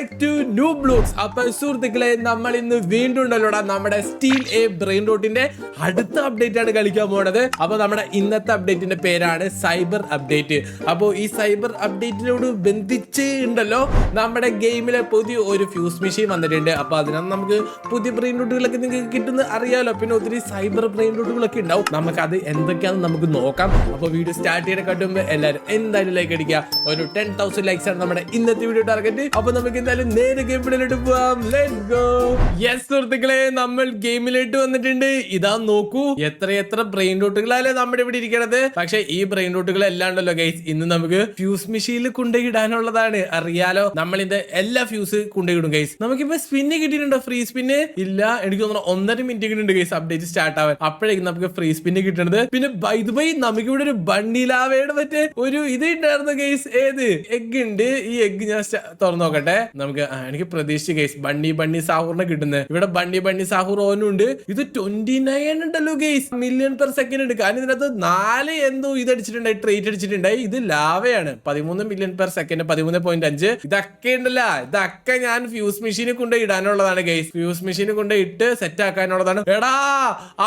Back to new ബ്ലൂക്സ്. അപ്പൊ സുഹൃത്തുക്കളെ, നമ്മൾ ഇന്ന് വീണ്ടും ഉണ്ടല്ലോടാ നമ്മുടെ സ്റ്റീൽ എ ബ്രെയിൻ റോട്ടിന്റെ അടുത്ത അപ്ഡേറ്റ് ആണ് കളിക്കാൻ പോണത്. അപ്പൊ നമ്മുടെ ഇന്നത്തെ അപ്ഡേറ്റിന്റെ പേരാണ് സൈബർ അപ്ഡേറ്റ്. അപ്പോ ഈ സൈബർ അപ്ഡേറ്റിനോട് ബന്ധിച്ച് ഉണ്ടല്ലോ നമ്മുടെ ഗെയിമിലെ പുതിയ ഒരു ഫ്യൂസ് മെഷീൻ വന്നിട്ടുണ്ട്. അപ്പൊ അതിനകത്ത് നമുക്ക് പുതിയ ബ്രെയിൻ റൂട്ടുകളൊക്കെ നിങ്ങൾക്ക് കിട്ടുന്ന അറിയാലോ. പിന്നെ ഒത്തിരി സൈബർ ബ്രെയിൻ റൂട്ടുകളൊക്കെ ഉണ്ടാവും. നമുക്ക് അത് എന്തൊക്കെയാണെന്ന് നമുക്ക് നോക്കാം. അപ്പൊ വീഡിയോ സ്റ്റാർട്ട് ചെയ്യാൻ കട്ടുമ്പോ എല്ലാവരും എന്തായാലും ലൈക്ക് അടിക്കുക. ഒരു 10,000 ലൈക്സ് ആണ് നമ്മുടെ ഇന്നത്തെ വീഡിയോ ടാർഗറ്റ്. അപ്പൊ നമുക്ക് എന്തായാലും നേരെ ഗെയിമിലോട്ട് പോവാം. Let's go. യെസ് സുഹൃത്തുക്കളെ, നമ്മൾ ഗെയിമിലോട്ട് വന്നിട്ടുണ്ട്. ഇതാ നോക്കൂ, എത്ര ബ്രെയിൻ റൂട്ടുകളല്ലേ നമ്മുടെ ഇവിടെ ഇരിക്കണത്. പക്ഷെ ഈ ബ്രെയിൻ റൂട്ടുകൾ എല്ലാം ഉണ്ടല്ലോ ഗൈസ്, ഇന്ന് നമുക്ക് ഫ്യൂസ് മെഷീനിൽ കൊണ്ടുപോയിടാനുള്ളതാണ്. അറിയാലോ, നമ്മൾ ഇത് എല്ലാ ഫ്യൂസ് കൊണ്ടുപോയിടും ഗൈസ്. നമുക്കിപ്പോ സ്പിന്ന് കിട്ടിയിട്ടുണ്ടോ? ഫ്രീ സ്പിന്ന് ഇല്ല, എനിക്ക് തോന്നുന്നു 1.5 മിനിറ്റ് കിട്ടുന്നുണ്ട് ഗൈസ് അപ്ഡേറ്റ് സ്റ്റാർട്ട് ആവാൻ. അപ്പോഴേക്കും നമുക്ക് ഫ്രീ സ്പിന്ന് കിട്ടുന്നത്. പിന്നെ ബൈ ദ വേ നമുക്ക് ഇവിടെ ഒരു ബണ്ണിലാവയുടെ മറ്റേ ഒരു ഇത് ഉണ്ടായിരുന്നു ഗൈസ്. ഏത് എഗ് ഉണ്ട്? ഈ എഗ് ഞാൻ തുറന്നു നോക്കട്ടെ. നമുക്ക് എനിക്ക് പ്രതീക്ഷിച്ച് ഗൈസ് ബണ്ണി സാഹൂറിനെ കിട്ടുന്നത്. ഇവിടെ ബണ്ണി സാഹൂർ ഓനുണ്ട്. ഇത് 29 ഉണ്ടല്ലോ ഗൈസ്, മില്യൺ പെർ സെക്കൻഡ് ഉണ്ട്. കാരണം ഇതിനകത്ത് 4 എന്തോ ഇത് അടിച്ചിട്ടുണ്ടായി, ട്രേറ്റ് അടിച്ചിട്ടുണ്ടായി. ഇത് ലാവയാണ്. 13 മില്യൺ പെർ സെക്കൻഡ്, 13.5. ഇതൊക്കെ ഉണ്ടല്ലോ, ഇതൊക്കെ ഞാൻ ഫ്യൂസ് മെഷീനിൽ കൊണ്ട് ഇടാനുള്ളതാണ് ഗൈസ്. ഫ്യൂസ് മെഷീനിൽ കൊണ്ട് ഇട്ട് സെറ്റ് ആക്കാനുള്ളതാണ്. എടാ,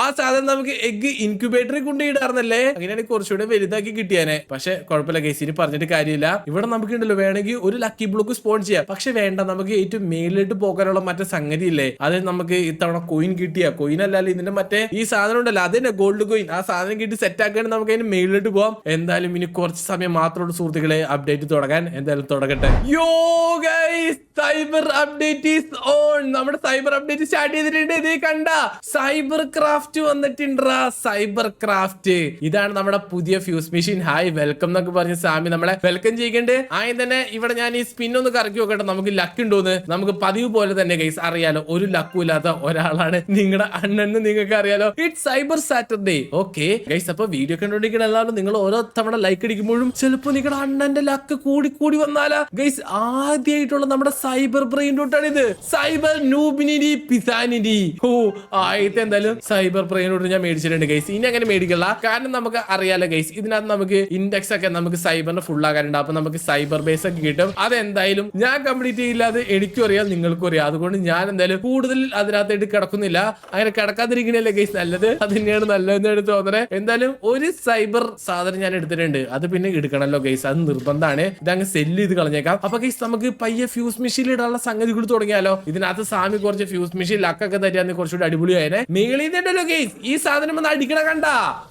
ആ സാധനം നമുക്ക് എഗ് ഇൻക്യുബേറ്ററിൽ കൊണ്ട് ഇടാറുന്നല്ലേ. അങ്ങനെയാണെങ്കിൽ കുറച്ചുകൂടെ വലുതാക്കി കിട്ടിയാനെ. പക്ഷെ കുഴപ്പമില്ല ഗൈസ്, ഇനി പറഞ്ഞിട്ട് കാര്യമില്ല. ഇവിടെ നമുക്ക് ഉണ്ടല്ലോ വേണമെങ്കിൽ ഒരു ലക്കി ബ്ലോക്ക് സ്പോൺ ചെയ്യാം. പക്ഷെ വേണ്ട, നമുക്ക് ഏറ്റവും മേലിലോട്ട് പോകാനുള്ള മറ്റേ സംഗതി ഇല്ലേ, അത് നമുക്ക് ഇത്തവണ കോയിൻ കിട്ടിയ കോയിൻ അല്ലല്ലോ, ഇതിന്റെ മറ്റേ ഈ സാധനം ഉണ്ടല്ലോ, അതിന്റെ ഗോൾഡ് കോയിൻ. ആ സാധനം കിട്ടി സെറ്റ് ആക്കാൻ നമുക്ക് അതിന് മേലിലോട്ട് പോവാം. എന്തായാലും ഇനി കുറച്ച് സമയം മാത്രമുള്ള സുഹൃത്തുക്കളെ അപ്ഡേറ്റ് തുടങ്ങാൻ. എന്തായാലും തുടങ്ങട്ടെ. യോ guys, cyber update is on. നമ്മുടെ സൈബർ അപ്ഡേറ്റ് സ്റ്റാർട്ട് ചെയ്തിട്ടുണ്ട്. ഇത് കണ്ട, സൈബർ ക്രാഫ്റ്റ് വന്നിട്ടുണ്ടാ. സൈബർ ക്രാഫ്റ്റ് ഇതാണ് നമ്മുടെ പുതിയ ഫ്യൂസ് മെഷീൻ. ഹായ് വെൽക്കം എന്നൊക്കെ പറഞ്ഞ് സാമി നമ്മളെ വെൽക്കം ചെയ്യണ്ടേ. ആദ്യം തന്നെ ഇവിടെ ഞാൻ ഈ സ്പിൻ ഒന്ന് കറക്കി നോക്കട്ടെ, നമുക്ക് ലക്ക് ഉണ്ടോന്ന്. നമുക്ക് പതിവ് പോലെ തന്നെ ഗൈസ് അറിയാലോ, ഒരു ലക്കും ഇല്ലാത്ത ഒരാളാണ് നിങ്ങളുടെ അണ്ണൻ. നിങ്ങൾക്ക് അറിയാലോ, it's cyber Saturday. Okay guys, അപ്പൊ വീഡിയോ കണ്ടോണ്ടിരിക്കുന്ന എല്ലാവരും നിങ്ങൾ ഓരോ തവണ ലൈക്ക് അടിക്കുമ്പോഴും ചിലപ്പോ നിങ്ങളുടെ അണ്ണന്റെ ലക്ക് കൂടി വന്നാലാ ഗൈസ്. ആദ്യമായിട്ടുള്ള നമ്മുടെ സൈബർ ബ്രെയിൻ റൂട്ടാണ് ഇത്. സൈബർ നൂബിനിറ്റി പിസാനിറ്റി. ഓ, ആദ്യത്തെ എന്തായാലും സൈബർ ബ്രെയിൻ റൂട്ട് ഞാൻ മേടിച്ചിട്ടുണ്ട് ഗൈസ്. ഇനി അങ്ങനെ മേടിക്കല്ല, കാരണം നമുക്ക് അറിയാലോ ഗൈസ്, ഇതിനകത്ത് നമുക്ക് ഇൻഡെക്സ് ഒക്കെ നമുക്ക് സൈബറിന് ഫുൾ ആകാനുണ്ട്. അപ്പൊ നമുക്ക് സൈബർ ബേസ് ഒക്കെ കിട്ടും. അതെന്തായാലും ഞാൻ കംപ്ലീറ്റ് ചെയ്യില്ല, അത് എനിക്കും അറിയാം നിങ്ങൾക്കും അറിയാം. അതുകൊണ്ട് ഞാൻ എന്തായാലും കൂടുതൽ അതിനകത്തായിട്ട് കിടക്കുന്നില്ല. അങ്ങനെ കിടക്കാതിരിക്കണല്ലേ ഗൈസ് നല്ലത്. അത് തന്നെയാണ് നല്ലതെന്ന് എടുത്ത് തോന്നണേ. എന്തായാലും ഒരു സൈബർ സാധനം ഞാൻ എടുത്തിട്ടുണ്ട്. അത് പിന്നെ എടുക്കണല്ലോ ഗൈസ്, അത് നിർബന്ധമാണ്. ഇതങ്ങ് സെല്ല് ചെയ്ത് കളഞ്ഞേക്കാം. അപ്പൊ ഗൈസ് നമുക്ക് പയ്യെ ഫ്യൂസ് മെഷീൻ ഇടാനുള്ള സംഗതി കൂടി തുടങ്ങിയാലോ. ഇതിനകത്ത് സാമി കുറച്ച് ഫ്യൂസ് മെഷീൻ ലക്കൊക്കെ തരാന്ന് കുറച്ചുകൂടി അടിപൊളിയായനെ. മേളിന്നുണ്ടല്ലോ ഗൈസ് ഈ സാധനം ഒന്ന് അടിക്കണ കണ്ട.